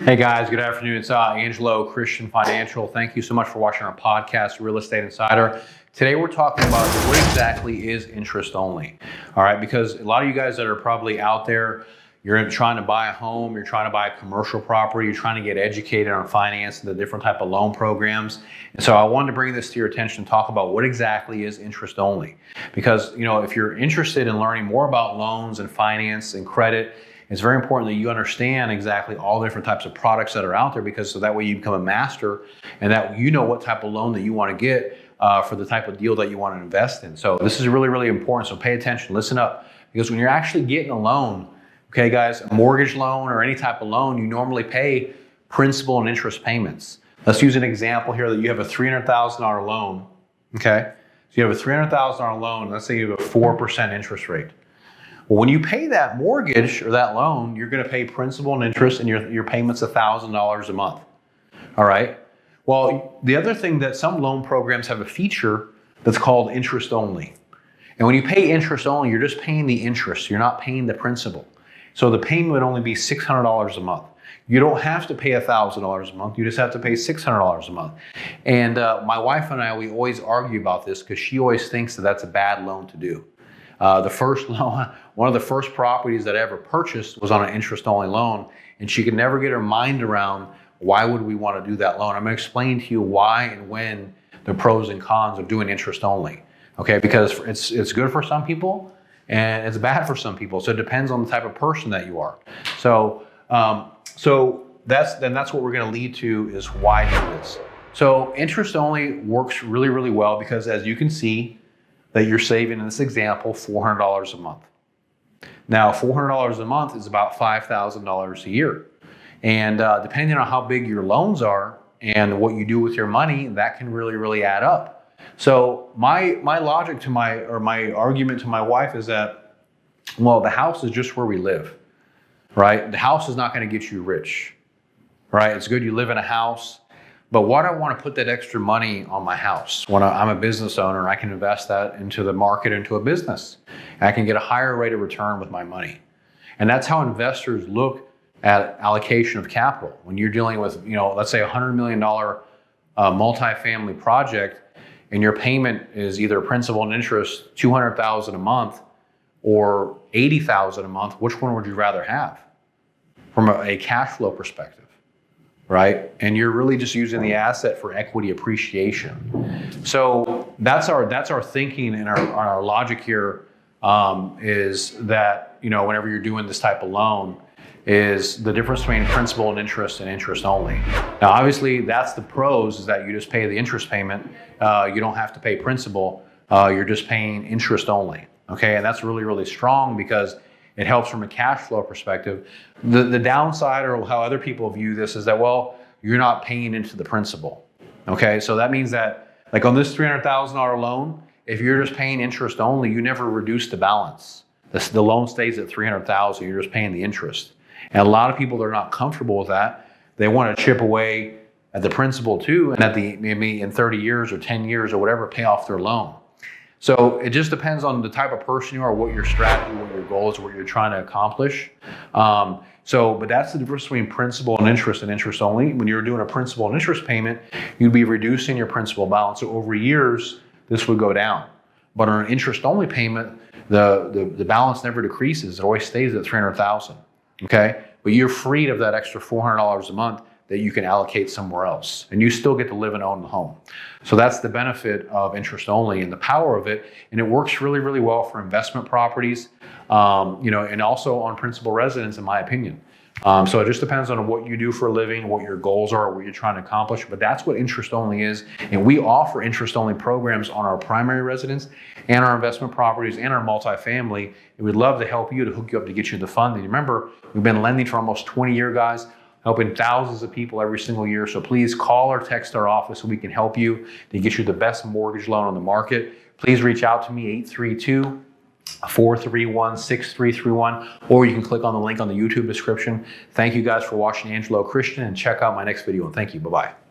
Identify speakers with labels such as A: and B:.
A: Hey guys, good afternoon. It's Angelo Christian Financial. Thank you so much for watching our podcast, Real Estate Insider. Today we're talking about what exactly is interest only. All right, because a lot of you guys that are probably out there, you're trying to buy a home, you're trying to buy a commercial property, you're trying to get educated on finance and the different type of loan programs. And so I wanted to bring this to your attention, talk about what exactly is interest only. Because, if you're interested in learning more about loans and finance and credit, it's very important that you understand exactly all the different types of products that are out there, because so that way you become a master and that you know what type of loan that you want to get for the type of deal that you want to invest in. So this is really, really important. So pay attention, listen up, because when you're actually getting a loan, okay guys, a mortgage loan or any type of loan, you normally pay principal and interest payments. Let's use an example here that you have a $300,000 loan, okay? So you have a $300,000 loan, let's say you have a 4% interest rate. Well, when you pay that mortgage or that loan, you're going to pay principal and interest, and your payment's $1,000 a month. All right. Well, the other thing that some loan programs have a feature that's called interest only. And when you pay interest only, you're just paying the interest. You're not paying the principal. So the payment would only be $600 a month. You don't have to pay $1,000 a month. You just have to pay $600 a month. And my wife and I, we always argue about this because she always thinks that that's a bad loan to do. The first loan, one of the first properties that I ever purchased was on an interest-only loan, and she could never get her mind around why would we want to do that loan. I'm going to explain to you why and when, the pros and cons of doing interest-only. Okay, because it's good for some people and it's bad for some people. So it depends on the type of person that you are. So that's what we're going to lead to, is why do this. So interest-only works really, really well because, as you can see, that you're saving in this example $400 a month. Now, $400 a month is about $5,000 a year. And depending on how big your loans are and what you do with your money, that can really, really add up. So my logic to my argument to my wife is that, well, the house is just where we live, right? The house is not going to get you rich, right? It's good you live in a house. But what I want to put that extra money on my house. When I'm a business owner, I can invest that into the market, into a business. I can get a higher rate of return with my money. And that's how investors look at allocation of capital. When you're dealing with, let's say $100 million multifamily project, and your payment is either principal and interest, $200,000 a month or $80,000 a month, which one would you rather have from a cash flow perspective? Right? And you're really just using the asset for equity appreciation. So that's our thinking and our logic here, is that, whenever you're doing this type of loan, is the difference between principal and interest only. Now, obviously, that's the pros, is that you just pay the interest payment. You don't have to pay principal. You're just paying interest only. Okay, and that's really, really strong because it helps from a cash flow perspective. The downside, or how other people view this, is that, well, you're not paying into the principal. Okay, so that means that, like on this $300,000 loan, if you're just paying interest only, you never reduce the balance. The loan stays at $300,000. You're just paying the interest. And a lot of people, they're not comfortable with that. They want to chip away at the principal too, and maybe in 30 years or 10 years or whatever, pay off their loan. So it just depends on the type of person you are, what your strategy, what your goals, what you're trying to accomplish. But that's the difference between principal and interest only. When you're doing a principal and interest payment, you'd be reducing your principal balance. So over years, this would go down. But on an interest only payment, the balance never decreases. It always stays at $300,000. Okay, but you're freed of that extra $400 a month that you can allocate somewhere else, and you still get to live and own the home. So that's the benefit of interest only and the power of it, and it works really, really well for investment properties, and also on principal residence, in my opinion. So it just depends on what you do for a living, what your goals are, what you're trying to accomplish, but that's what interest only is. And we offer interest only programs on our primary residence and our investment properties and our multifamily. And we'd love to help you, to hook you up, to get you the funding. Remember, we've been lending for almost 20 years, guys, helping thousands of people every single year. So please call or text our office so we can help you to get you the best mortgage loan on the market. Please reach out to me, 832-431-6331, or you can click on the link on the YouTube description. Thank you guys for watching Angelo Christian, and check out my next video. And thank you. Bye-bye.